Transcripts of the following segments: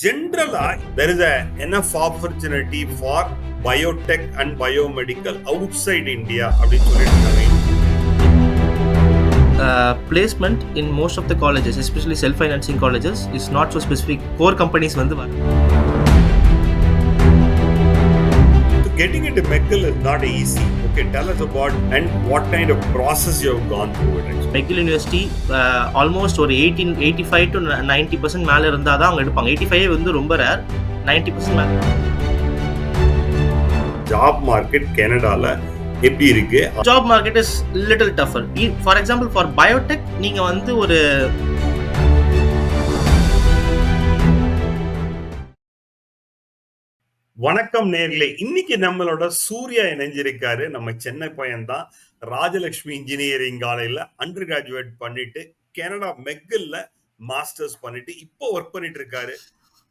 Generally, there is enough opportunity for biotech and biomedical outside India அப்படின்னு சொல்லிட்டு இருக்காங்க. Placement in most of the colleges, especially self-financing colleges, is not so specific. Core companies வந்து So getting into McGill is not easy. Okay, tell us about and what kind of process you have gone through it. Actually. McGill University almost ஒரு 85 to 90% மேலே இருந்தால் தான் அவங்க எடுப்பாங்க. 85 வந்து ரொம்ப rare, 90% மேலே. ஜாப் மார்க்கெட் கனடால எப்படி இருக்கு? Job market is little tougher. For example for Biotech நீங்க வந்து ஒரு வணக்கம் நேர்களே, இன்னைக்கு நம்மளோட சூர்யா இணைஞ்சிருக்காரு. நம்ம சென்னை பையன் தான். ராஜலட்சுமி இன்ஜினியரிங் காலேஜ்ல அண்டர் கிராஜுவேட் பண்ணிட்டு கனடா மெக்கில்ல மாஸ்டர்ஸ் பண்ணிட்டு இப்போ ஒர்க் பண்ணிட்டு இருக்காரு.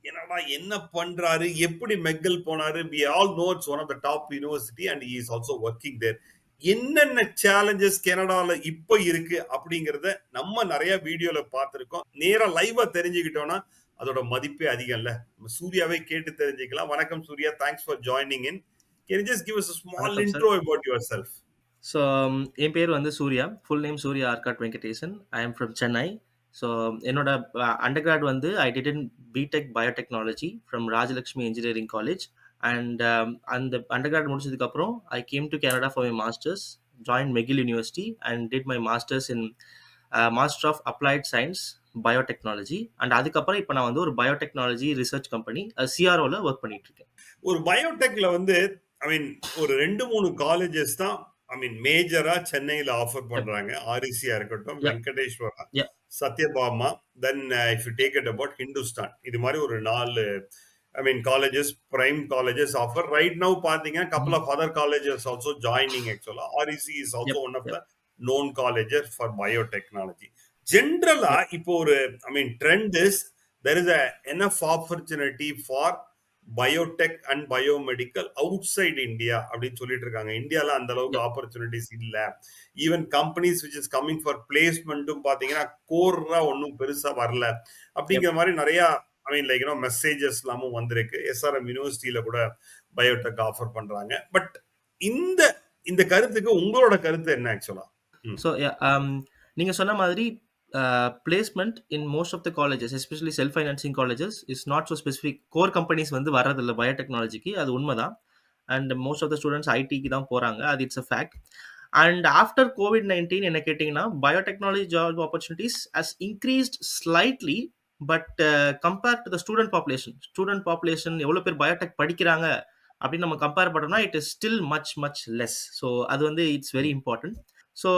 என்னடா என்ன பண்றாரு, எப்படி மெக்கல் போனாரு? we all know it's one of the top university and he is also working there. என்னென்ன சேலஞ்சஸ் கனடால இப்போ இருக்கு அப்படிங்கறத நம்ம நிறைய வீடியோல பார்த்திருக்கோம். நேரா லைவா தெரிஞ்சுக்கிட்டோம்னா அதோட மதிப்பே அதிகம் இல்ல. நம்ம சூர்யாவை கேட்டு தெரிஞ்சுக்கலாம். வணக்கம் Surya, thanks for joining in. Can you just give us a small intro about yourself? So என் பேர் வந்து Surya. Full name Surya Arcot Venkatesan. I am from Chennai. So என்னோட அண்டர் கிராட் வந்து I did in BTech biotechnology from Rajalakshmi engineering college. And அந்த undergrad முடிச்சதுக்கப்புறம் I came to Canada for my masters, join McGill university and did my masters in master of applied science biotechnology. And அதுக்கப்புறம் இப்போ நான் வந்து ஒரு biotechnology research company சிஆர்ஓவில் work பண்ணிட்டு இருக்கேன். ஒரு பயோடெக்ல வந்து ஐ மீன் ஒரு 2-3 காலேஜஸ் தான் ஐ மீன் மேஜரா சென்னையில ஆஃபர் பண்றாங்க. ஆர்இசியா இருக்கட்டும், Venkateswara, Sathyabama, then if you take it about Hindustan, இது மாதிரி ஒரு 4 I mean colleges, prime colleges offer right now. பாத்தீங்கன்னா couple of other colleges also joining actually. REC is also one of the known colleges for biotechnology. Generally, இப்போ ஒரு I mean trend is there is enough opportunity for biotech and biomedical outside India அப்படின்னு சொல்லிட்டு இருக்காங்க. இந்தியால அந்த அளவுக்கு opportunities இல்ல. Even companies which is coming for பிளேஸ்மெண்ட்டும் பாத்தீங்கன்னா கோரா ஒன்னும் பெருசா வரல அப்படிங்கிற மாதிரி நிறைய ஐ மீன் லைக் மெசேஜஸ் எல்லாமும் வந்திருக்கு. எஸ்ஆர்எம் யூனிவர்சிட்டியில கூட பயோடெக் ஆஃபர் பண்றாங்க. பட் இந்த இந்த கருத்துக்கு உங்களோட கருத்து என்ன ஆக்சுவலா? ஸோ நீங்க சொன்ன மாதிரி placement in most of the colleges, especially self financing colleges, is not so specific. Core companies வந்து வர்றதில்லை பயோடெக்னாலஜிக்கு, அது உண்மைதான். And most of the students ஐடிக்கு தான் போகிறாங்க, அது it's a fact. And after COVID-19 என்ன கேட்டிங்கன்னா biotechnology job opportunities has increased slightly. But compare to the student population எவ்வளோ பேர் பயோடெக் படிக்கிறாங்க அப்படின்னு நம்ம கம்பேர் பண்ணோம்னா it is still much less. So அது வந்து இட்ஸ் வெரி இம்பார்ட்டன்ட். ஸோ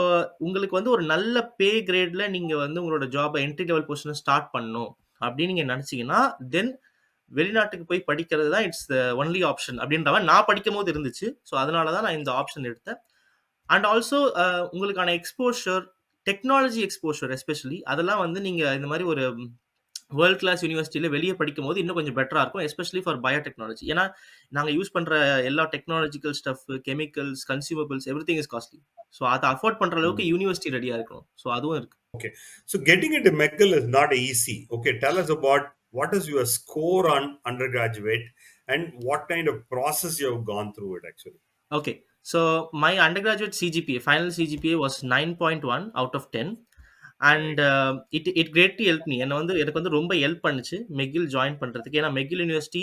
உங்களுக்கு வந்து ஒரு நல்ல பே கிரேடில் நீங்கள் வந்து உங்களோட ஜாபை என்ட்ரி லெவல் பொசிஷனை ஸ்டார்ட் பண்ணணும் அப்படின்னு நீங்கள் நினச்சிங்கன்னா தென் வெளிநாட்டுக்கு போய் படிக்கிறது தான் இட்ஸ் த ஒன்லி ஆப்ஷன் அப்படின்றவ நான் படிக்கும் போது இருந்துச்சு. ஸோ அதனால தான் நான் இந்த ஆப்ஷன் எடுத்தேன். அண்ட் ஆல்சோ உங்களுக்கான எக்ஸ்போஷர், டெக்னாலஜி எக்ஸ்போஷர் எஸ்பெஷலி, அதெல்லாம் வந்து நீங்கள் இந்த மாதிரி ஒரு வேர்ல்ட் கிளாஸ் யூனிவர்சிட்டியில் வெளியே படிக்கும் போது இன்னும் கொஞ்சம் பெட்டராக இருக்கும், எஸ்பெஷலி ஃபார் பயோடெக்னாலஜி. ஏன்னா நாங்கள் யூஸ் பண்ணுற எல்லா technological stuff, chemicals, consumables, every thing is costly. So அதை அஃபோர்ட் பண்ணுற அளவுக்கு யூனிவர்சிட்டி ரெடியாக இருக்கணும். ஸோ அதுவும் இருக்கு. Okay, so getting into McGill is not easy. Okay, tell us about what is your score on undergraduate and what kind of process you have gone through it actually? Okay, so my undergraduate CGPA, final CGPA was 9.1 out of 10. And it greatly help me. என்னை வந்து எனக்கு வந்து ரொம்ப help பண்ணுச்சு McGill join பண்ணுறதுக்கு. ஏன்னா McGill university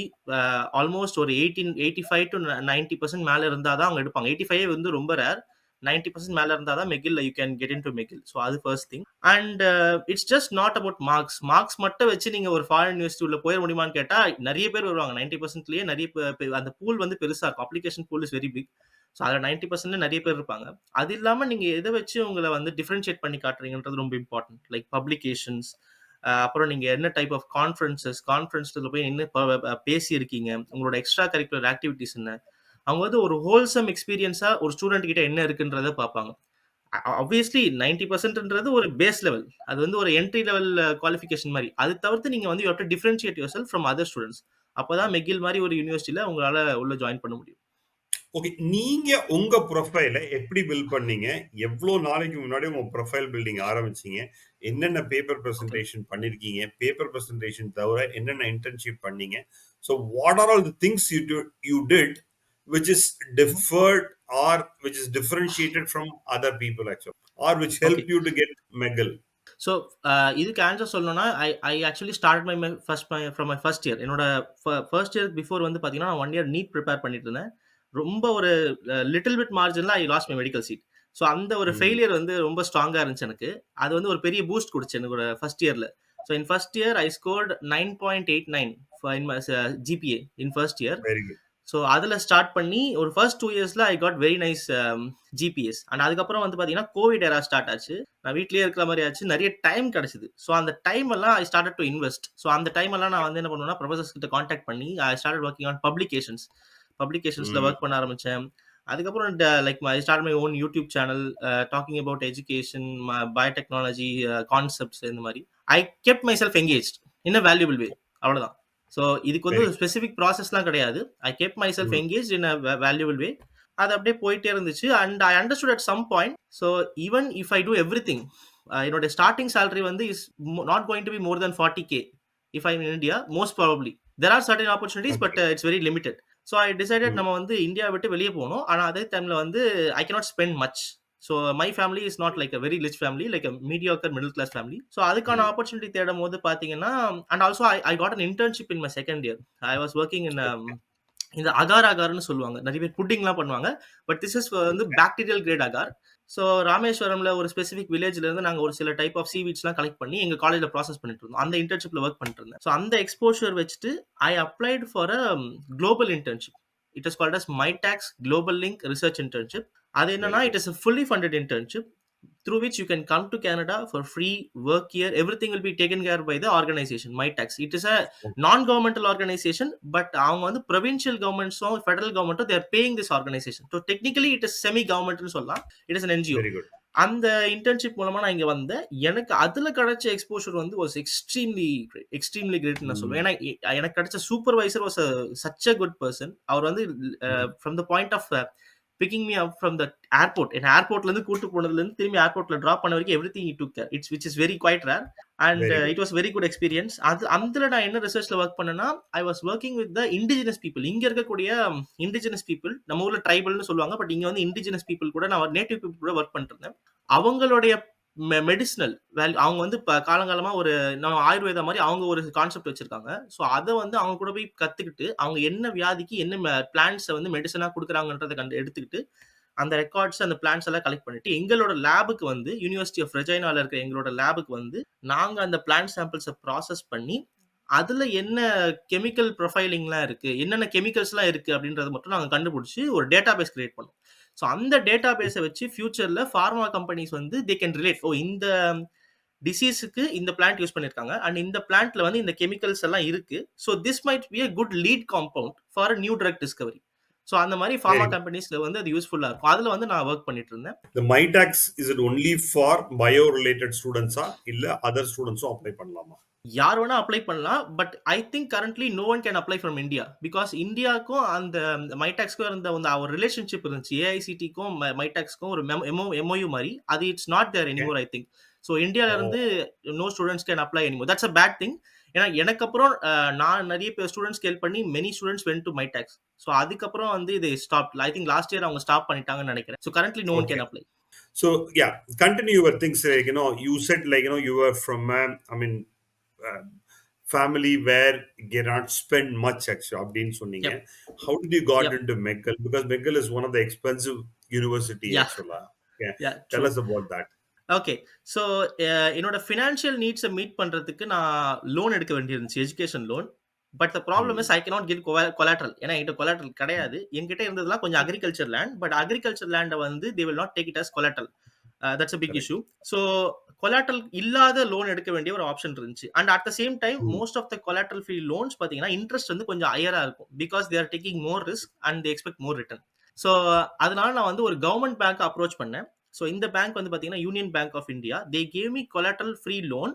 almost ஒரு 85 to 90% மேலே இருந்தால் தான் அவங்க எடுப்பாங்க. 85 வந்து ரொம்ப ரேர், 90% மேலே இருந்தால் தான் McGill you can get in to McGill. So அது first thing. And it's just not about marks மட்டும் வச்சு நீங்கள் ஒரு ஃபாரின் யூனிவர்சிட்டி உள்ள போயிட முடியுமான்னு கேட்டால் நிறைய பேர் வருவாங்க. 90%லேயே நிறைய அந்த பூல் வந்து பெருசாக இருக்கும். Application pool is very big. So அதில் 90% நிறைய பேர் இருப்பாங்க. அது இல்லாமல் நீங்கள் எதை வச்சு உங்களை வந்து டிஃப்ரென்ஷியேட் பண்ணி காட்டுறீங்கன்றது ரொம்ப இம்பார்ட்டன்ட். லைக் பப்ளிகேஷன்ஸ், அப்புறம் நீங்கள் என்ன டைப் ஆஃப் கான்ஃபரன்ஸில் போய் என்ன பேசியிருக்கீங்க, உங்களோட எக்ஸ்ட்ரா கரிக்குலர் ஆக்டிவிட்டிஸ் என்ன, அவங்க வந்து ஒரு ஹோல்சம் எக்ஸ்பீரியன்ஸாக ஒரு ஸ்டூடெண்ட் கிட்ட என்ன இருக்குன்றத பார்ப்பாங்க. ஆப்வியஸ்லி 90%ன்றது ஒரு பேஸ் லெவல், அது வந்து ஒரு என்ட்ரி லெவல் குவாலிஃபிகேஷன் மாதிரி. அது தவிர்த்து நீங்கள் வந்து you have to differentiate your self from other students. அப்போ தான் மெகில் மாதிரி ஒரு யூனிவர்சிட்டியில் உங்களால் உள்ள ஜாயின் பண்ண முடியும். ஓகே. நீங்க உங்க ப்ரொஃபைல எப்படி பில்ட் பண்ணீங்க? எவ்ளோ நாளைக்கு முன்னாடி உங்க ப்ரொஃபைல் பில்டிங் ஆரம்பிச்சீங்க? என்னென்ன பேப்பர் ஓகே. பிரசன்டேஷன் பண்ணியிருக்கீங்க? பேப்பர் பிரசன்டேஷன் தவிர என்னென்ன இன்டர்ன்ஷிப் பண்ணீங்க? So what are all the things you did which is differed or which is differentiated from other people actually or which okay. helped you to get Meggle? So இதுக்கு answer சொல்லணும்னா, I actually start from my first year. என்னோட first year before வந்து பார்த்தீங்கன்னா, நான் 1 year NEET prepare பண்ணிட்டு இருந்தேன். ரொம்ப ஒரு லிட்டில் பிட் மார்ஜின்ல I lost my medical seat. So அந்த ஒரு ம். ஃபெயிலியர் வந்து ரொம்ப ஸ்ட்ராங்கா இருந்துச்சு எனக்கு. அது வந்து ஒரு பெரிய பூஸ்ட் குடுச்சு என்னோட ஃபர்ஸ்ட் இயர்ல. So in first year I scored 9.89 in my GPA in first year. Very good. So அதில் ஸ்டார்ட் பண்ணி ஒரு ஃபர்ஸ்ட் 2 இயர்ஸில் I got very nice GPS. And அதுக்கப்புறம் வந்து பார்த்தீங்கன்னா கோவிட் எரா ஸ்டார்ட் ஆச்சு. நான் வீட்லேயே இருக்கிற மாதிரி ஆச்சு. நிறைய டைம் கிடைச்சிது. ஸோ அந்த டைம் எல்லாம் I started to invest. So அந்த டைம் எல்லாம் நான் வந்து என்ன பண்ணுவேன்னா, ப்ரொஃபசர்ஸ் கிட்ட காண்டாக்ட் பண்ணி ஐ ஸ்டார்டட் ஒர்க்கிங் ஆன் பப்ளிகேஷன்ஸில் ம். ஒர்க் பண்ண ஆரம்பித்தேன். அதுக்கப்புறம் like I start my own YouTube channel talking about education, biotechnology concepts இந்த மாதிரி. I kept myself engaged in a valuable way. அவ்வளோதான். ஸோ இதுக்கு வந்து வெரி ஒரு ஸ்பெசிஃபிக் ப்ராசஸ்லாம் கிடையாது. I kept myself hmm. Engage in a valuable way. அது அப்படியே போயிட்டே இருந்துச்சு. And I understood at some point. So even if I do everything, என்னோட ஸ்டார்டிங் salary வந்து is not going to be more then 40K if I in India most probably. There are certain opportunities but okay. It's very limited. So I decided hmm. நம்ம வந்து India விட்டு வெளியே போகணும். ஆனால் அதே டைமில் வந்து I cannot spend much. So my family is not like a very rich family, like a mediocre middle class family. So அதுக்கான ம். ஆப்பர்ச்சுனிட்டி தேடும் போது பார்த்தீங்கன்னா, and also I got an internship in my second year. I was working in இந்த agar அகார்னு சொல்லுவாங்க. நிறைய பேர் புட்டிங்லாம் பண்ணுவாங்க. பட் திஸ் இஸ் வந்து okay. Bacterial grade agar. So ராமேஸ்வரம்ல ஒரு ஸ்பெசிஃபிக் வில்லேஜ்ல இருந்து நாங்க ஒரு சில டைப் ஆஃப் சீவீட்ஸ்லாம் கலெக்ட் பண்ணி எங்க காலேஜ்ல ப்ராசஸ் பண்ணிட்டு இருந்தோம். அந்த இன்டர்ன்ஷிப்ல ஒர்க் பண்ணிட்டு இருந்தேன். ஸோ அந்த எக்ஸ்போஷர் வச்சுட்டு I applied for a global internship. It is called as Mitacs global link research internship. அது என்னன்னா, very it good. Is a fully funded internship through which you can come to Canada for free, work here. Everything will be taken care by the organization, MyTax. It is a non-governmental organization, but அவங்க வந்து provincial governments or federal government, they are paying this organization. So technically it is semi-governmental சொல்லலாம். It is an NGO. Very good. அந்த internship மூலமா நான் இங்க வந்தேன். எனக்கு அதுல கிடைச்ச எக்ஸ்போஷர் வந்து வாஸ் எக்ஸ்ட்ரீம்லி கிரேட் நான் சொல்லுவேன். ம். ஏன்னா எனக்கு கிடைச்ச supervisor was such a good person. அவர் வந்து ம். From the point of picking me up from the airport, என்ன ஏர்போர்ட்ல இருந்து கூட்டு போனதுல இருந்து திரும்பி ஏர்போர்ட்ல டிராப் பண்ண வரைக்கும் everything he took care. Which is very quite rare. And very good. It was very good experience. அதுல நான் என்ன ரிசர்ச்ல ஒர்க் பண்ணேன்னா, I was working with the indigenous people. இங்க இருக்கக்கூடிய இண்டிஜினஸ் பீப்புள், நம்ம ஊர்ல ட்ரைபல்னு சொல்லுவாங்க, பட் இங்க வந்து இண்டிஜினஸ் பீப்புள் கூட நான் நேட்டிவ் பீப்புள் கூட ஒர்க் பண்ணிட்டு இருந்தேன். அவங்களுடைய மெடிசினல் வேல்யூ, அவங்க வந்து காலங்காலமா ஒரு நம்ம ஆயுர்வேதா மாதிரி அவங்க ஒரு கான்செப்ட் வச்சிருக்காங்க. ஸோ அதை வந்து அவங்க கூட போய் கத்துக்கிட்டு, அவங்க என்ன வியாதிக்கு என்ன பிளான்ட்ஸை வந்து மெடிசனா கொடுக்குறாங்கன்றதை எடுத்துக்கிட்டு, அந்த ரெக்கார்ட்ஸ் அந்த பிளான்ஸ் எல்லாம் கலெக்ட் பண்ணிட்டு எங்களோட லேபுக்கு வந்து யூனிவர்சிட்டி ஆஃப் ரெஜைனால இருக்க எங்களோட லேபுக்கு வந்து நாங்க அந்த பிளான்ட் சாம்பிள்ஸை ப்ராசஸ் பண்ணி அதுல என்ன கெமிக்கல் ப்ரொஃபைலிங்லாம் இருக்கு, என்னென்ன கெமிக்கல்ஸ்லாம் இருக்கு அப்படின்றத மட்டும் நாங்க கண்டுபிடிச்சு ஒரு டேட்டா பேஸ் கிரியேட் பண்ணோம். ஸோ அந்த டேட்டா பேஸை வச்சு ஃபியூச்சர்ல ஃபார்மா கம்பெனிஸ் வந்து தே கேன் ரிலேட், ஓ இந்த டிசீஸுக்கு இந்த பிளான்ட் யூஸ் பண்ணிருக்காங்க அண்ட் இந்த பிளான்ட்ல வந்து இந்த கெமிக்கல்ஸ் எல்லாம் இருக்கு. So this might be a good lead compound for new drug discovery. So அந்த மாதிரி ஃபார்மா வெரி குட். கம்பெனிஸ்ல வந்து அது யூஸ்ஃபுல்லா இருக்கும். அதுல வந்து நான் ஒர்க் பண்ணிட்டு இருந்தேன். The MyTax, is it only for bio related students இல்ல other students அப்ளை பண்ணலாமா? யார் வேணா அப்ளை பண்ணலாம். But I think currently no one can apply from India. Because இந்தியாவுக்கும் அந்த மைடாக்ஸ்க்கும் இருந்த ஒரு ரிலேஷன்ஷிப் இருந்துச்சு. ஏஐசிடிக்கும் மைடாக்ஸ்க்கும் ஒரு எம்ஓயு மாதிரி. அது it's not there okay. Anymore I think. So இந்தியால ஓ. இருந்து no students can apply anymore. That's a bad thing. ஏன்னா எனக்கு அப்புறம் நான் நிறைய பேர் ஸ்டூடெண்ட்ஸ் ஹெல்ப் பண்ணி many students went to Mitacs. So அதுக்கப்புறம் வந்து இது stop. I think last year அவங்க ஸ்டாப் பண்ணிட்டாங்கன்னு நினைக்கிறேன். So currently no one okay. Can apply. So yeah, continue your things. Like, you said like you were from I mean uh, family where you cannot spend much actually. அப்படின்னு சொன்னீங்க. Yep. How did you got Yep. into Meggle? Because Meggle is one of the expensive university Yeah. actually. Yeah. Yeah. Tell True. us about that. Okay. So என்னோட financial நீட்ஸை meet பண்ணுறதுக்கு நான் loan எடுக்க வேண்டியிருந்துச்சு, education loan. But the problem is I cannot give collateral. ஏன்னா என்கிட்ட collateral கிடையாது. என்கிட்ட இருந்ததுலாம் கொஞ்சம் அக்ரிகல்ச்சர் லேண்ட். பட் அக்ரிகல்ச்சர் லேண்டை வந்து they will not take it as collateral. That's a big Correct. Issue. So collateral இல்லாத லோன் எடுக்க வேண்டிய ஒரு ஆப்ஷன் இருந்துச்சு. And at the same time most of the collateral free loans பார்த்தீங்கன்னா interest வந்து கொஞ்சம் ஹையராக இருக்கும். Because they are taking more risk and they expect more return. So அதனால நான் வந்து ஒரு கவர்மெண்ட் பேங்க் அப்ரோச் பண்ணேன். ஸோ இந்த பேங்க் வந்து பார்த்தீங்கன்னா union bank of India. They gave me collateral free loan.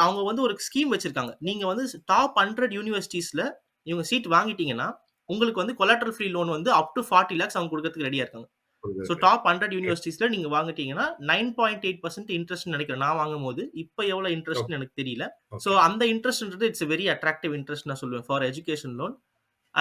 அவங்க வந்து ஒரு ஸ்கீம் வச்சிருக்காங்க. நீங்க வந்து டாப் 100 யூனிவர்சிட்டிஸ்ல இவங்க சீட் வாங்கிட்டீங்கன்னா உங்களுக்கு வந்து கொலாட்ரல் ஃப்ரீ லோன் வந்து அப் டு 40 lakhs அவங்க கொடுக்கறதுக்கு ரெடியா இருக்காங்க. So top 100 okay. யூனிவர்சிட்டிஸ்ல நீங்க வாங்கிட்டீங்கன்னா 9.8% இன்ட்ரெஸ்ட் நினைக்கிறேன் நான் வாங்கும்போது. இப்போ எவ்வளவு ஓகே. இன்ட்ரெஸ்ட்னு எனக்கு தெரியல. So okay. அந்த இன்ட்ரெஸ்ட்ன்றது இட்ஸ் வெரி அட்ராக்டிவ் இன்ட்ரெஸ்ட் நான் சொல்லுவேன் for education loan.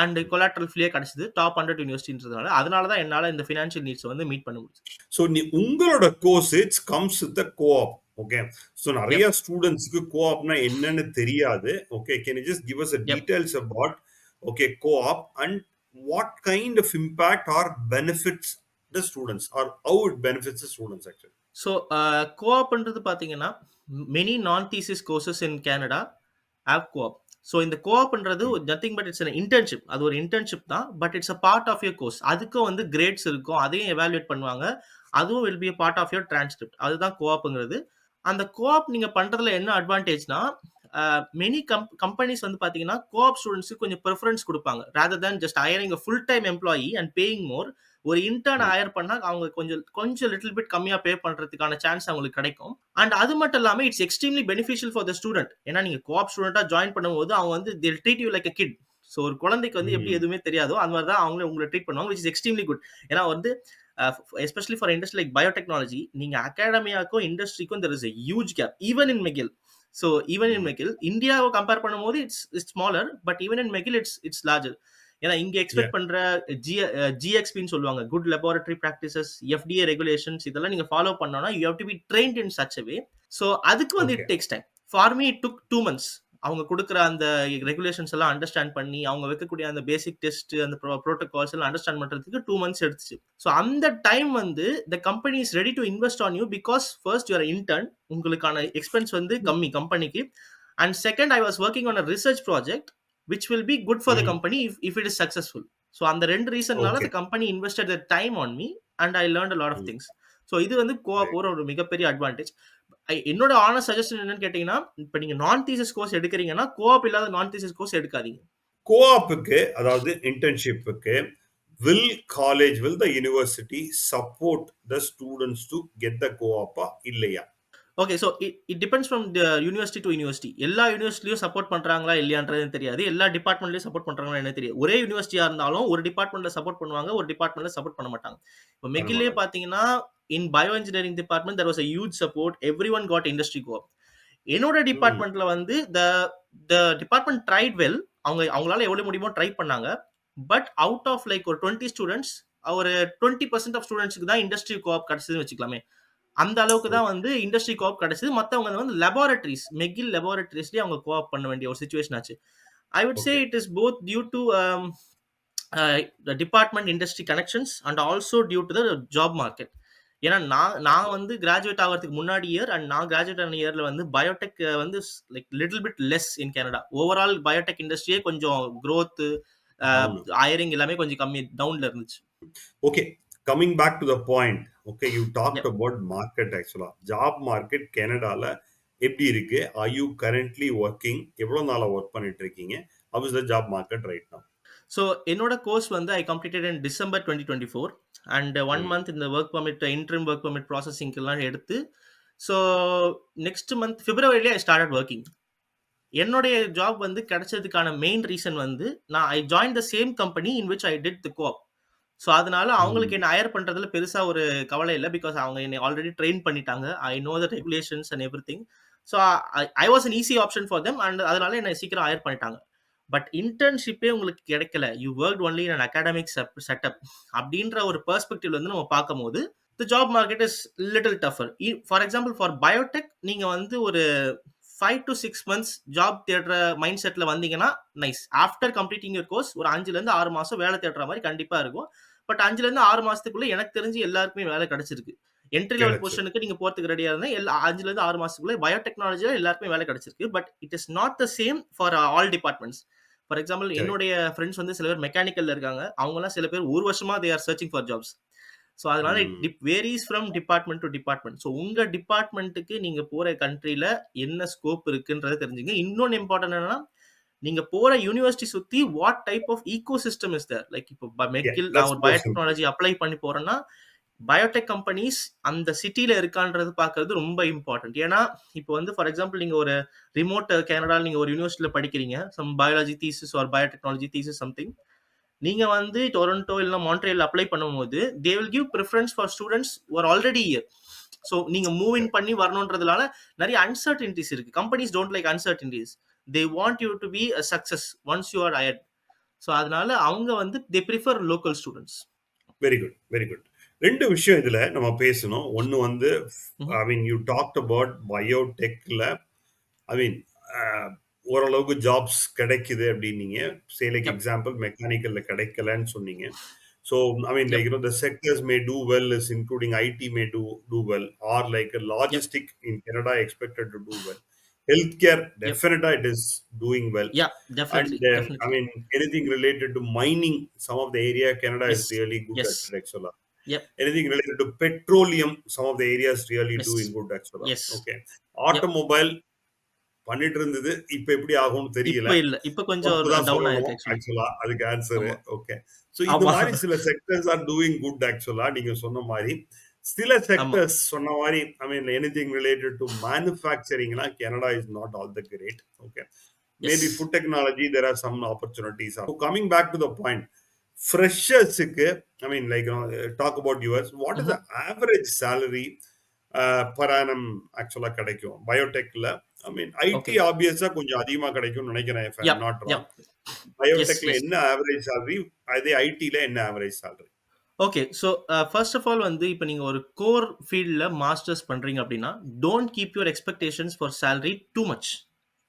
And collateral ஃப்ரீயா கிடைச்சது டாப் 100 யூனிவர்சிட்டின்றதுனால. அதனால தான் என்னால இந்த ஃபினான்ஷியல் நீட்ஸ் வந்து மீட் பண்ண முடியும். ஸோ உங்களோட course it's comes with co-op. Okay. So நிறைய Yep. ஸ்டூடெண்ட்ஸ்க்கு கோஆப்னா என்னன்னு தெரியாது. Okay. Can you just give us a Yep. Details about okay co-op and what kind of impact or benefits the students or how it benefits the students actually? So கோஆப்ன்றது பார்த்தீங்கன்னா many non thesis courses in Canada have co-op. So இந்த கோஆப்ன்றது nothing but it's an internship. அது ஒரு internship தான், but it's a part of your course. அதுக்கும் வந்து grades இருக்கும், அதையும் எவாலுவேட் பண்ணுவாங்க. அதுவும் will be a part of your transcript. அதுதான் கோஆப்ங்கிறது. அந்த கோஆப் நீங்க பண்றதுல என்ன அட்வான்டேஜ்னா, மெனி கம்பெனிஸ் வந்து பாத்தீங்கன்னா கோஆப் ஸ்டூடெண்ட்ஸ்க்கு கொஞ்சம் ப்ரிஃபரன்ஸ் கொடுப்பாங்க rather than just hiring a full time employee and paying more. ஒரு இன்டர்ன் ஹையர் பண்ணா அவங்க கொஞ்சம் கொஞ்சம் லிட்டில் பிட் கம்மியா பே பண்றதுக்கான சான்ஸ் அவங்களுக்கு கிடைக்கும். அண்ட் அது மட்டும் இல்லாம it's extremely beneficial for the student. ஏன்னா நீங்க கோஆப் ஸ்டூடெண்டா ஜாயின் பண்ணும்போது அவங்க வந்து they'll treat you like a kid. So ஒரு குழந்தைக்கு வந்து எப்படி எதுவுமே தெரியாதோ அந்த மாதிரி தான் அவங்களே உங்களை ட்ரீட் பண்ணுவாங்க, which is extremely good. ஏன்னா வந்து especially for industry like biotechnology, நீங்க அகாடமியாக்கும் இண்டஸ்ட்ரிக்கும் there is a huge gap even in McGill. So even in McGill இந்தியாவை கம்பேர் பண்ணும்போது it's smaller, but even in McGill it's larger. ஏன்னா இங்க எக்ஸ்பெக்ட் பண்ற ஜிஎக்ஸ்பின்னு சொல்லுவாங்க, good laboratory practices, FDA regulations, இதெல்லாம் நீங்க ஃபாலோ பண்ணோம்னா you have to be trained in such a way. So அதுக்கு வந்து it takes time. For me it took 2 months. அவங்க கொடுக்குற அந்த ரெகுலேஷன்ஸ் எல்லாம் அண்டர்ஸ்டாண்ட் பண்ணி அவங்க வைக்கக்கூடிய அந்த பேசிக் டெஸ்ட் அந்த ப்ரோட்டோகால்ஸ் எல்லாம் அண்டர்ஸ்டாண்ட் பண்றதுக்கு 2 months எடுத்துச்சு. ஸோ அந்த டைம் வந்து the company is ready to invest on you because first you're intern, உங்களுக்கான எக்ஸ்பென்ஸ் வந்து கம்மி கம்பெனிக்கு. And second, I was working on a research project which will be good for the company if it is successful. So அந்த ரெண்டு ரீசன்னால the company invested their time on me and I learned a lot of things. So இது வந்து co-op ஒரு மிகப்பெரிய advantage. என்னோட honest suggestion என்னன்னு கேட்டீங்கன்னா, இப்போ நீங்க நான் தீசிஸ் கோர்ஸ் எடுக்கிறீங்கன்னா கோஆப் இல்லாத நான் தீசிஸ் கோர்ஸ் எடுக்காதீங்க. கோஆப்புக்கு அதாவது இன்டர்ன்ஷிப்புக்கு will the university support the students to get the co-op இல்லையா? Okay, so it depends from university to university. எல்லா யூனிவர்சிட்டியும் சப்போர்ட் பண்றாங்களா இல்லையான்றது தெரியாது, எல்லா டிபார்ட்மெண்ட்லயும் சப்போர்ட் பண்றாங்களா என்ன தெரியாது. ஒரே யூனிவர்சிட்டியா இருந்தாலும் ஒரு டிபார்ட்மெண்ட்ல சப்போர்ட் பண்ணுவாங்க, ஒரு டிபார்ட்மெண்ட்ல சப்போர்ட் பண்ண மாட்டாங்க. இப்போ மெகிலே பாத்தீங்கன்னா இன் bio engineering department there was a huge support, everyone got industry co-op. என்னோட டிபார்ட்மெண்ட்ல வந்து the department tried well. அவங்களால எவ்வளவு முடியுமோ ட்ரை பண்ணாங்க. பட் அவுட் ஆஃப் லைக் ஒரு 20 ஸ்டூடெண்ட்ஸ் ஒரு 20% ஆஃப் ஸ்டூடெண்ட்ஸ்க்கு தான் இண்டஸ்ட்ரி கோஆப் கிடைச்சதுன்னு வச்சுக்கலாமே. அந்த அளவுக்கு தான் வந்து இண்டஸ்ட்ரி கோஆப் கிடைச்சது. மத்தவங்க வந்து லெபார்டரிஸ், மெகில் லெபார்டரிஸ்லயே அவங்க கோஆப் பண்ண வேண்டிய ஒரு சிச்சுவேஷன் ஆச்சு. I would say it is both due to department industry connections and also due to the job market. ஏன்னா நான் வந்து கிராஜுவேட் ஆகிறதுக்கு முன்னாடி இயர் அண்ட் நான் கிராஜுவேட் ஆன இயர்ல வந்து பயோடெக் வந்து like little bit less in Canada. Overall biotech இண்டஸ்ட்ரியே கொஞ்சம் growth, ஹையரிங் எல்லாமே கொஞ்சம் கம்மி டவுன்ல இருந்துச்சு. Okay, coming back to the point, okay, you talked about market actually. Job market கனடால எப்படி இருக்கு? Are you currently working? எவ்வளவு நாளா ஒர்க் பண்ணிட்டு இருக்கீங்க? How is the job market right now? So என்னோட கோர்ஸ் வந்து I completed in December 2024 and 1 month இந்த work permit interim work permit ப்ராசஸிங்லாம் எடுத்து, ஸோ நெக்ஸ்ட் மந்த் பிப்ரவரியிலே ஐ ஸ்டார்டட் ஒர்க்கிங். என்னுடைய ஜாப் வந்து கிடைச்சதுக்கான மெயின் ரீசன் வந்து நான் I join the same company in which I did the co-op. So அதனால அவங்களுக்கு என்ன ஹையர் பண்றதுல பெருசா ஒரு கவலை இல்லை, பிகாஸ் அவங்க என்னை ஆல்ரெடி ட்ரெயின் பண்ணிட்டாங்க. I know the regulations and every thing. So I was an easy option for them and அதனால என்னை சீக்கிரம் ஹையர் பண்ணிட்டாங்க. பட் இன்டர்ன்ஷிப்பே உங்களுக்கு கிடைக்கல, you work only in academic setup அப்படின்ற ஒரு பெர்ஸ்பெக்டிவ்ல வந்து நம்ம பார்க்கும்போது the job market is little tougher. For example for Biotech நீங்க வந்து ஒரு 5 to 6 months ஜாப் தேடுற மைண்ட் செட்ல வந்தீங்கன்னா nice. After completing your course ஒரு 5 to 6 மாசம் வேலை தேடுற மாதிரி கண்டிப்பா இருக்கும். பட் 5 to 6 மாசத்துக்குள்ள எனக்கு தெரிஞ்சு எல்லாருக்குமே வேலை கிடைச்சிருக்கு. என்ட்ரி லெவல் பொசிஷனுக்கு நீங்க போறதுக்கு ரெடியா இருந்தா 5 to 6 மாசத்துக்குள்ள பயோடெக்னாலஜில எல்லாருக்குமே வேலை கிடைச்சிருக்கு. But it is not the same for all departments. For example என்னுடைய ஃப்ரெண்ட்ஸ் வந்து சில பேர் மெக்கானிக்கல்ல இருக்காங்க, அவங்கலாம் சில பேர் ஒரு வருஷமா they are searching for jobs. So அதனால it varies from department to department. So உங்க டிபார்ட்மெண்ட்டுக்கு நீங்க போற கண்ட்ரில என்ன ஸ்கோப் இருக்குன்றதை தெரிஞ்சுங்க. இன்னொன்னு இம்பார்ட்டன்ட் என்னன்னா, நீங்க போற யூனிவர்சிட்டி சுத்தி what type of ecosystem is there. Like இப்போ மெக்கில் நான் ஒரு பயோடெக்னாலஜி அப்ளை பண்ணி போறேன்னா பயோடெக் கம்பெனிஸ் அந்த சிட்டில இருக்கான்றது பாக்குறது ரொம்ப இம்பார்ட்டன்ட். ஏன்னா இப்போ வந்து ஃபார் எக்ஸாம்பிள் நீங்க ஒரு ரிமோட் கனடால நீங்க ஒரு யூனிவர்சிட்டியில படிக்கிறீங்க, some biology thesis or biotechnology thesis something. நீங்க வந்து டொரண்டோ இல்ல மான்ட்ரியல் அப்ளை பண்ணும்போது they will give preference for students who are already here. So நீங்க மூவ் இன் பண்ணி வரணுன்றதுனால நிறைய அன்சர்டினிட்டிஸ் இருக்கு. Companies don't like uncertainties. They want you to be a success once you are hired. So அதனால அவங்க வந்து they prefer local students. Very good, very good. 2 விஷயம் இதுல நம்ம பேசணும். ஒண்ணு வந்து I mean you talked about பயோடெக்ல ஐ மீன் ஓரளவுக்கு ஜாப்ஸ் கிடைக்குது அப்படின்னீங்க. Say like Yep. எக்ஸாம்பிள் மெக்கானிக்கல்ல கிடைக்கலன்னு சொன்னீங்க. So, I mean, like, Yep. you know, the sectors may do well, is including IT may do well, or like a Yep. logistic in Canada expected to do well. Healthcare, Yep. definitely it is doing well. Yeah, And definitely, I definitely. mean, anything related to mining, some of the area Canada is Yes, really good yes. at it, actually. Yep. Anything related to petroleum, some of the areas really Yes, doing good, actually. yes. Okay. Yep. Automobile, பண்ணிட்டு இருந்தது. இப்ப எப்படி ஆகும்னு தெரியல. இப்ப இல்ல. இப்ப கொஞ்சம் தப்பு தான் டவுன் சொல்லணும் ஆயிருக்கு ஆக்சுவலி. ஆக்சுவலா. அதுக்கு ஆன்சரு. ஆமா, ஓகே. ஸோ இந்த ஆமா, மாரி சில செக்டர்ஸ் ஆர் டூயிங் குட் ஆக்சுவலா. நீங்க சொன்ன மாரி. சில ஆமா. செக்டர்ஸ் சொன்ன மாரி I mean anything related to மேனுஃபேக்சரிங்லாம் Canada is not all the great. Okay. Yes. Maybe food technology there are some opportunities. Coming back to the point. ஃப்ரெஷர்ஸுக்கு I mean like talk about yours. What is the average salary per annum actually கிடைக்கும் பயோடெக்ல? I mean ID okay. ஆப்வியஸா கொஞ்சம் அதிகமா கிடைக்கும்னு நினைக்கிறேன் if I am yep, not wrong. Yep. Yes, பயோடெக்ல yes. என்ன average salary, அதே ஐடில என்ன average salary? Okay. So first of all வந்து இப்ப நீங்க ஒரு கோர் ஃபீல்ட்ல மாஸ்டர்ஸ் பண்றீங்க அப்படின்னா, don't keep your expectations for salary too much.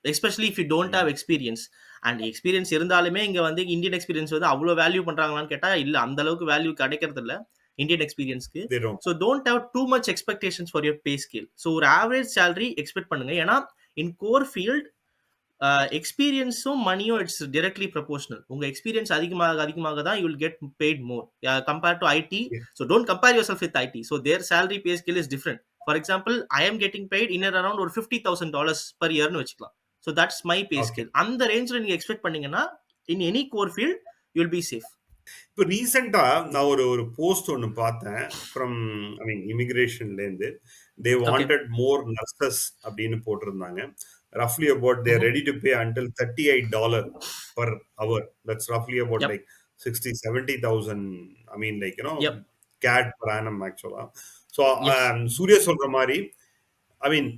Especially if you don't have experience. And experience இருந்தாலுமே இங்க வந்து இந்தியன் எக்ஸ்பீரியன்ஸ் வந்து அவ்வளோ வேல்யூ பண்றாங்களான்னு கேட்டா இல்ல. அந்த அளவுக்கு வேல்யூ கிடைக்கிறது இல்ல இந்தியன் எக்ஸ்பீரியன்ஸ்க்கு. They don't. So don't have too much expectations for your pay scale. So ஒரு ஆவரேஜ் சேலரி எக்ஸ்பெக்ட் பண்ணுங்க. ஏன்னா இன் கோர் ஃபீல்ட் எக்ஸ்பீரியன்ஸும் மணியும் இட்ஸ் டிரெக்ட்லி ப்ரொபோஷனல். உங்க எக்ஸ்பீரியன்ஸ் அதிகமாக அதிகமாக தான் you will get paid more compare to IT. Yeah. So don't compare yourself with IT. So their salary pay scale is different. For example I am getting paid in around ஒரு $50,000 per இயர்னு வச்சுக்கலாம். So that's my pay Okay. Scale. அந்த ரேஞ்சில் நீங்க expect பண்ணீங்கன்னா in any core field you will be safe. இப்போ ரீசெண்டா நான் ஒரு போஸ்ட் ஒன்று பார்த்தேன் ஃப்ரம் ஐ மீன் இமிகிரேஷன்லேருந்து. They okay. Wanted more nurses அப்படின்னு போட்டிருந்தாங்க. ரஃப்லி about they're ready to pay until $38 per hour. That's ரஃப்லி about Yep. Like 60,000-70,000 I mean like you know Yep. Get per annum actually. So Yes. Surya சொல்ற மாதிரி I mean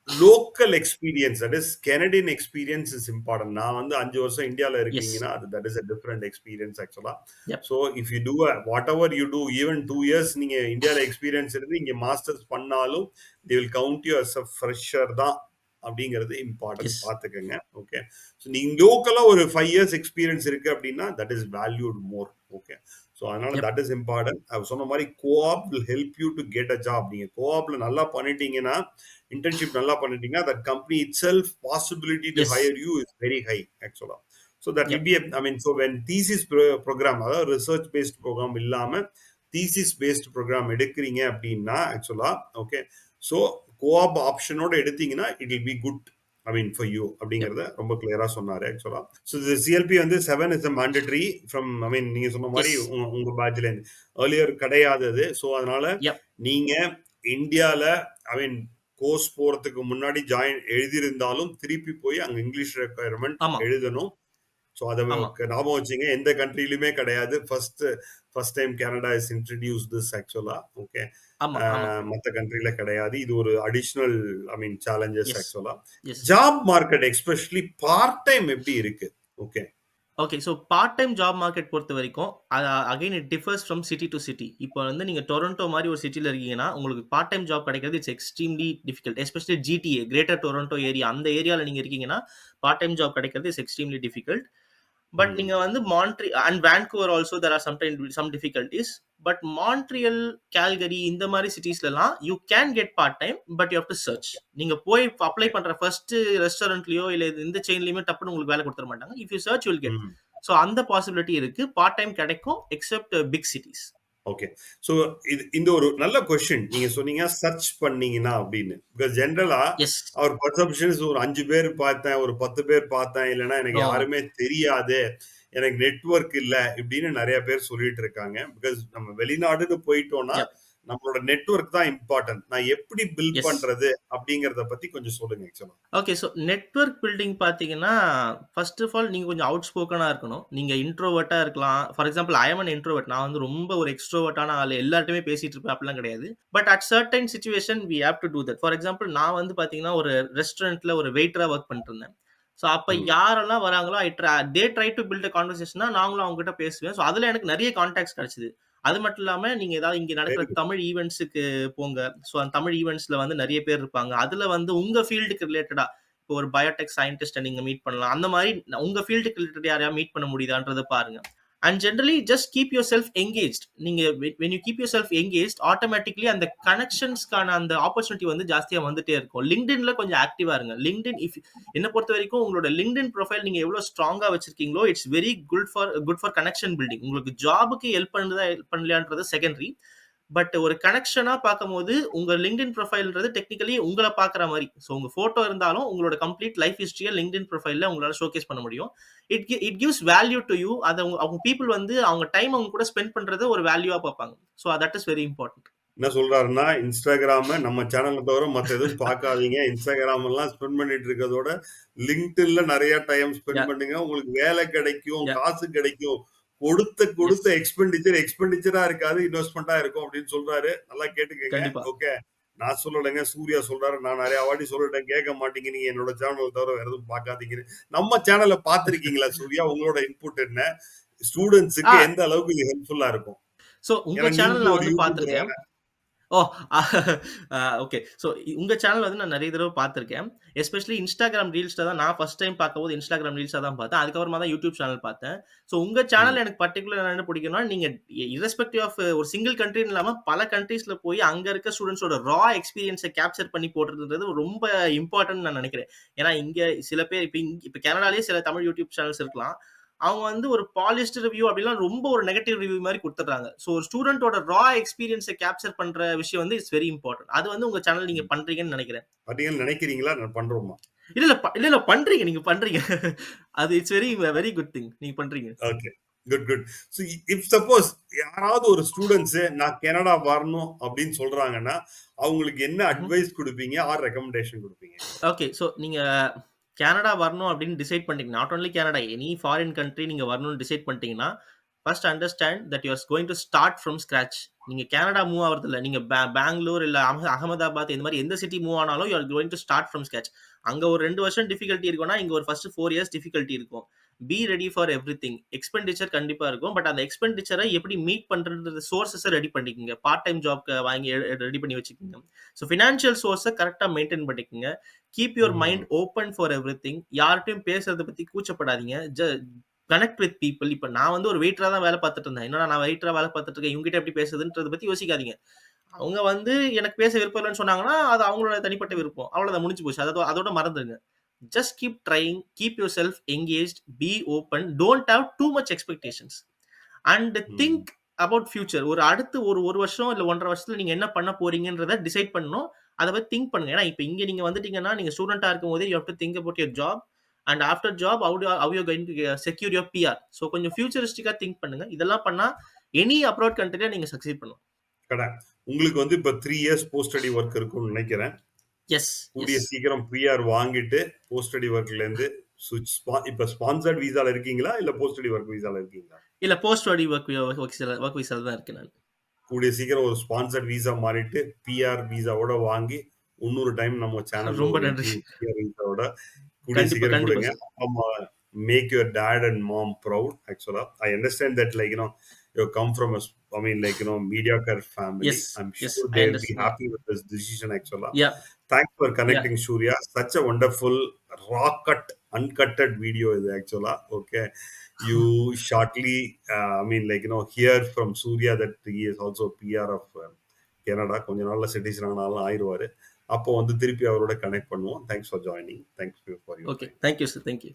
local experience that is Canadian experience is important. நான் வந்து 5 வருஷம் இந்தியாவில் Yes. இருக்கீங்கன்னா அது that is a different experience actually. Yep. So if you do whatever you do even 2 years நீங்க இந்தியாவில் எக்ஸ்பீரியன்ஸ் இருந்து இங்கே மாஸ்டர்ஸ் பண்ணாலும் they will count you as a fresher தான் அப்படிங்கிறது இம்பார்ட்டன்ட். Yes. பார்த்துக்கங்க. ஓகே. ஸோ நீங்க லோக்கலா ஒரு 5 இயர்ஸ் எக்ஸ்பீரியன்ஸ் இருக்கு அப்படின்னா that is valued more. Okay. So அதனால Yep. That is important. அவர் சொன்ன மாதிரி co-op will help you to get a job. நீங்க கோஆப்ல நல்லா பண்ணிட்டீங்கன்னா, இன்டர்ன்ஷிப் நல்லா பண்ணிட்டீங்கன்னா, that company itself possibility to Yes. Hire you is very high actually. So that will Yep. Be I mean so when thesis program அதாவது research based program இல்லாம thesis based program எடுக்கிறீங்க அப்படின்னா actually okay. So co-op ஆப்ஷனோட எடுத்தீங்கன்னா it will be good I mean for you Yep. அப்படிங்கிறத ரொம்ப கிளியரா சொன்னாரு ஆக்சுவலா. ஸோ சிஎல்பி வந்து 7 is a mandatory from I mean நீங்க சொன்ன மாதிரி Yes. உங்க பேட்ச்ல இருந்து ஏர்லியர் கிடையாது அது. ஸோ அதனால Yep. நீங்க இந்தியால ஐ மீன் கோர்ஸ் போறதுக்கு முன்னாடி ஜாயின் எழுதியிருந்தாலும் திருப்பி போய் அங்க இங்கிலீஷ் ரெக்குயர்மெண்ட் ஆமா, எழுதணும். ஸோ அதை ஆமா, ஞாபகம் வச்சுங்க. எந்த கண்ட்ரிலுமே கிடையாது. First time Canada is introduce this ஆக்சுவலா. ஓகே. ஆமா, ஆமா. மற்ற கண்ட்ரில கிடையாது. இது ஒரு அடிஷனல் ஐ மீன் சேலஞ்சஸ் Yes. ஆக்சுவலா. Yes. Job market especially part time எப்படி இருக்கு? Okay. Okay. So part time job market பொறுத்த வரைக்கும் again it differs from city to city. இப்போ வந்து நீங்கள் டொரண்டோ மாதிரி ஒரு சிட்டியில் இருக்கீங்கன்னா உங்களுக்கு பார்ட் டைம் ஜாப் கிடைக்கிறது it's extremely difficult. Especially GTA greater Toronto area அந்த ஏரியாவில் நீங்கள் இருக்கீங்கன்னா பார்ட் டைம் ஜாப் கிடைக்கிறது it's extremely difficult. But hmm. நீங்கள் வந்து Montreal and Vancouver also there are some difficulties. But Montreal, Calgary இந்த மாதிரி சிட்டிஸ்லாம் you can get part time but you have to search. நீங்கள் போய் அப்ளை பண்ணுற ஃபர்ஸ்ட் ரெஸ்டாரண்ட்லையோ இல்லை இந்த செயின்லையுமே டப்புன்னு உங்களுக்கு வேலை கொடுத்துட மாட்டாங்க. If you search you will get. Hmm. So அந்த பாசிபிலிட்டி இருக்கு. பார்ட் டைம் கிடைக்கும் except big cities. Okay. So இந்த ஒரு நல்ல கொஸ்டின் நீங்க சொன்னீங்க சர்ச் பண்ணீங்கன்னா அப்படின்னு. பிகாஸ் ஜென்ரலா எஸ். அவர் பர்செப்ஷன்ஸ் ஒரு 5 பேர் பார்த்தேன், ஒரு 10 பேர் பார்த்தேன், இல்லைன்னா எனக்கு ஆமா. யாருமே தெரியாது, எனக்கு நெட்வொர்க் இல்ல இப்படின்னு நிறைய பேர் சொல்லிட்டு இருக்காங்க. பிகாஸ் நம்ம வெளிநாடுன்னு போயிட்டோம்னா Yep. நம்மளோட நெட்வொர்க் தான் இம்பார்ட்டன்ட். நான் எப்படி பில்ட் எஸ். பண்றது அப்படிங்கிறத பத்தி கொஞ்சம் சொல்லுங்க ஆக்சுவலா. ஓகே. ஸோ நெட்வொர்க் பில்டிங் பார்த்தீங்கன்னா, ஃபர்ஸ்ட் ஆஃப் ஆல் நீங்க கொஞ்சம் அவுட் ஸ்போக்கனா இருக்கணும். நீங்க இன்ட்ரோவர்ட்டா இருக்கலாம். For example I am an introvert. நான் வந்து ரொம்ப ஒரு எக்ஸ்ட்ரோவர்ட்டான ஆளு. எல்லார்ட்டயுமே பேசிட்டு இருப்பேன் அப்படிலாம் கிடையாது. But at certain situation we have to do that. For example நான் வந்து பார்த்தீங்கன்னா, ஒரு ரெஸ்டாரண்ட்ல ஒரு வெயிட்டரா வொர்க் பண்ணிட்டு இருந்தேன். ஸோ அப்ப ம். யாரெல்லாம் வராங்களோ தே ட்ரை டூ பில்ட் அ கான்வர்சேஷன்னா நாங்களும் அவங்க கிட்ட பேசுவேன். ஸோ அதுல எனக்கு நெறைய கான்டாக்ட்ஸ் கிடைச்சது. அது மட்டும் இல்லாம நீங்க ஏதாவது இங்க நடக்கிற வெரி குட். தமிழ் ஈவென்ட்ஸ்க்கு போங்க. ஸோ அந்த தமிழ் ஈவென்ட்ஸ்ல வந்து நெறைய பேர் இருப்பாங்க. அதுல வந்து உங்க ஃபீல்டுக்கு ரிலேட்டடா இப்போ ஒரு பயோடெக் சயின்டிஸ்ட்ட நீங்க மீட் பண்ணலாம். அந்த மாரி உங்க ஃபீல்டுக்கு ரிலேட்டட் யாரையாவது மீட் பண்ண முடியுதான்றத பாருங்க. And generally just keep yourself engaged. நீங்க when you keep yourself engaged automatically அந்த கனெக்ஷன்ஸ்க்கான அந்த ஆப்பர்ச்சுனிட்டி வந்து ஜாஸ்தியா வந்துட்டே இருக்கும். LinkedInல கொஞ்சம் ஆக்டிவா இருங்க. என்ன பொறுத்தவரைக்கும் உங்களோட LinkedIn ப்ரொஃபைல் நீங்க எவ்வளவு ஸ்ட்ராங்கா வச்சிருக்கீங்களோ, it's very good for connection building. உங்களுக்கு ஜாப்க்கு ஹெல்ப் பண்ணுதா, ஹெல்ப் பண்ணலையான்றது செகண்டரி. பட் ஒரு கனெக்ஷனா பார்க்கும்போது உங்க LinkedIn ப்ரொஃபைல்ன்றது டெக்னிக்கலி உங்கள பார்க்குற மாரி. ஸோ உங்க ஃபோட்டோ இருந்தாலும் உங்களோட கம்ப்ளீட் லைஃப் ஹிஸ்டரிய LinkedIn ப்ரொஃபைல்ல உங்களால ஷோகேஸ் பண்ண முடியும். It gives value to you. அத அவங்க பீப்பிள் வந்து அவங்க டைம் அவங்க கூட ஸ்பெண்ட் பண்றத ஒரு வேல்யூவா பார்ப்பாங்க. So that is very important. என்ன சொல்றாருன்னா, Instagramம நம்ம சேனல தவிர மத்த எதுவும் பார்க்காதீங்க. Instagram எல்லாம் ஸ்பெண்ட் பண்ணிட்டு இருக்கிறதோட, LinkedInல நெறைய டைம் ஸ்பெண்ட் யா, பண்ணுங்க. உங்களுக்கு வேலை கிடைக்கும், யா. காசு கிடைக்கும். கொடுத்த எஸ். கொடுத்த எக்ஸ்பெண்டிச்சரா இருக்காது, இன்வெஸ்ட்மென்ட்டா இருக்கும் அப்படின்னு சொல்றாரு. நல்லா கேட்டுக்கங்க. கண்டிப்பா. ஓகே. நான் சொல்லலைங்க. சூர்யா சொல்றாரு. நான் நெறைய வாட்டி சொல்லிட்டேன். கேட்க மாட்டேங்கிறீங்க. என்னோட சேனல தவிர வேற எதுவும் பார்க்காதீங்கன்னு. நம்ம சேனல பார்த்திருக்கீங்களா சூர்யா? உங்களோட இன்புட் என்ன? ஆ ஸ்டூடண்ட்ஸ்க்கு எந்த அளவுக்கு இது ஹெல்ப்ஃபுல்லா இருக்கும்? ஸோ உங்க ஏன்னா சேனல் நீங்களும் நான் ஒரு வந்து யூடியூபர் பார்த்துருக்கேன். தானே. ஓ! ஓகே. ஸோ உங்க சேனல் வந்து நான் நெறைய தடவ பார்த்துருக்கேன். எஸ்பெஷலி Instagram ரீல்ஸ்ல தான் நான் ஃபர்ஸ்ட் டைம் பார்க்கும்போது Instagram ரீல்ஸா தான் பார்த்தேன். அதுக்கப்புறமா தான் YouTube சேனல் பார்த்தேன். ஸோ உங்க ம். சேனல் எனக்கு பர்ட்டிகுலரா என்ன பிடிக்கும்னா, நீங்க இர்ரெஸ்பெக்டிவ் ஆஃப் ஒரு சிங்கிள் கண்ட்ரின்னு இல்லாம பல கண்ட்ரீஸ்ல போய் அங்க இருக்க ஸ்டூடண்ட்ஸோட எக்ஸ்பீரியன்ஸ கேப்சர் பண்ணி போடுறதுன்றது ரொம்ப இம்பார்ட்டன்ட்னு நான் நெனைக்கிறேன். ஏன்னா இங்க சில பேர் இப்ப கனடாலயே சில தமிழ் YouTube சேனல்ஸ் இருக்கலாம். அவங்க வந்து ஒரு பாலிஷ்டு ரிவ்யூ அப்படிலாம் ரொம்ப ஒரு நெகட்டிவ் ரிவ்யூ மாரி குடுத்துடுறாங்க. ஸோ ஒரு ஸ்டூடெண்ட்டோட எக்ஸ்பீரியன்ஸ கேப்சர் பண்ற விஷயம் வந்து இட்ஸ் வெரி இம்பார்ட்டன்ட். அது வந்து உங்க சேனல் நீங்க ம். பண்றீங்கன்னு நெனைக்கிறேன். பார்த்தீங்கன்னு நினைக்கிறீங்களா? நான் பண்றோமா? இல்ல பண்றீங்க. நீங்க பண்றீங்க. அது it's very very good thing. நீங்க பண்றீங்க. Okay. Good, good. So if suppose யாராவது ஒரு ஸ்டூடண்ட்ஸ் நான் கனடா வரணும் அப்படின்னு சொல்றாங்கன்னா, அவங்களுக்கு என்ன ம்ஹ்ம். அட்வைஸ் குடுப்பீங்க? ஆர் ரெக்கமெண்டேஷன் குடுப்பீங்க? ஓகே. ஸோ நீங்க கனடா வரணும் அப்படின்னு டிசைட் பண்ணிட்டீங்க. Not only Canada, any foreign country நீங்க வரணும்னு டிசைட் பண்ணிட்டீங்கன்னா, first understand that you are going to start from scratch. நீங்க கனடா மூவ் ஆவறதில்ல. நீங்க பெங்களூர் இல்ல அகமதாபாத் இந்த மாரி எந்த சிட்டி மூவ் ஆனாலும் you are going to start from scratch. அங்க ஒரு 2 வருஷம் டிஃபிகல்டி இருக்கும்னா, இங்க ஒரு ஃபர்ஸ்ட் 4 இயர்ஸ் டிஃபிகல்டி இருக்கும். Be ready for everything. Expenditure கண்டிப்பா இருக்கும். பட் அந்த எக்ஸ்பெண்டிச்சர எப்படி மீட் பண்றதுன்ற சோர்ஸஸ ரெடி பண்ணிக்கங்க. பார்ட் டைம் ஜாப்க்கு வாங்கி ரெடி பண்ணி வச்சுக்கங்க. ஸோ பினான்சியல் சோர்ஸ கரெக்ட்டா மெயின்டெயின் பண்ணிக்கங்க. Keep your mind hmm. Open for everything. யார்ட்டயும் பேசுறத பத்தி கூச்சப்படாதீங்க. Connect with people. இப்ப நான் வந்து ஒரு வெயிட்டரா தான் வேலை பார்த்துட்டு இருந்தேன். என்னடா நான் வெயிட்டரா வேலை பார்த்துட்டு இருக்கேன். இவங்ககிட்ட எப்படி பேசுறதுன்றத பத்தி யோசிக்காதீங்க. அவங்க வந்து எனக்கு பேச விருப்பம் இல்லன்னு சொன்னாங்கன்னா, அது அவங்களோட தனிப்பட்ட விருப்பம். அவ்வளவுதான் முடிஞ்சு போச்சு. அதோட மறந்துருங்க. Just keep trying. Keep yourself engaged. Be open. Don't have too much expectations. And hmm. Think about future. ஒரு அடுத்து ஒரு வருஷம் இல்ல 1 1/2 வருஷத்துல நீங்க என்ன பண்ண போறீங்கன்றத டிசைட் பண்ணணும். அத பத்தி திங்க் பண்ணுங்க. ஏன்னா இப்ப இங்க நீங்க வந்துட்டீங்கன்னா, நீங்க ஸ்டூடெண்ட்டா இருக்கும்போதே you have to think about your job. And after job how you going to secure your PR. So கொஞ்சம் ஃபியூச்சரிஸ்டிக்கா திங்க் பண்ணுங்க. இதெல்லாம் பண்ணா எனி அப்ராட் கண்ட்ரில நீங்க சக்சீட் பண்ணலாம். உங்களுக்கு வந்து இப்ப 3 இயர்ஸ் போஸ்ட் ஸ்டடி வொர்க் இருக்கும்னு நினைக்கிறேன். எஸ், கூடிய எஸ். சீக்கிரம் பிஆர் வாங்கிட்டு போஸ்ட் ஸ்டடி வொர்க்லேருந்து இப்ப ஸ்பான்சர்ட் விசால இருக்கீங்களா? இல்ல போஸ்ட் ஸ்டடி வொர்க் விசால இருக்கீங்களா? இல்ல போஸ்ட் ஸ்டடி வொர்க் விசால தான் இருக்கேன் நானு. கூடிய சீக்கிரம் ஒரு ஸ்பான்சர்ட் விசா மாறிட்டு பிஆர் விசாவோட வாங்கி இன்னொரு டைம் நம்ம சேனல்ல ரொம்ப ஒரு நன்றி. இன்டர்வியூ பிஆர் விசாவோட கூடிய கண்டிப்பா, சீக்கிரம் கண்டிப்பா கொடுங்க. சார். ஆமா, make your dad and mom proud. Actually I understand that you come from I mean mediocre family. Yes, I'm yes. Sure I they will be understand. Happy with this decision actually. Yeah, thanks for yeah. Connecting Surya. Such a wonderful raw cut uncutted video இது ஆக்சுவலா. Okay. You shortly, hear from Surya that he is also PR of Canada. கொஞ்ச நாள்ல citizen ஆனாலும் ஆயிருவாரு. அப்போ வந்து திருப்பி அவரோட connect பண்ணுவோம். Thanks for joining. Thanks for your okay. Time. Thank you sir. Thank you.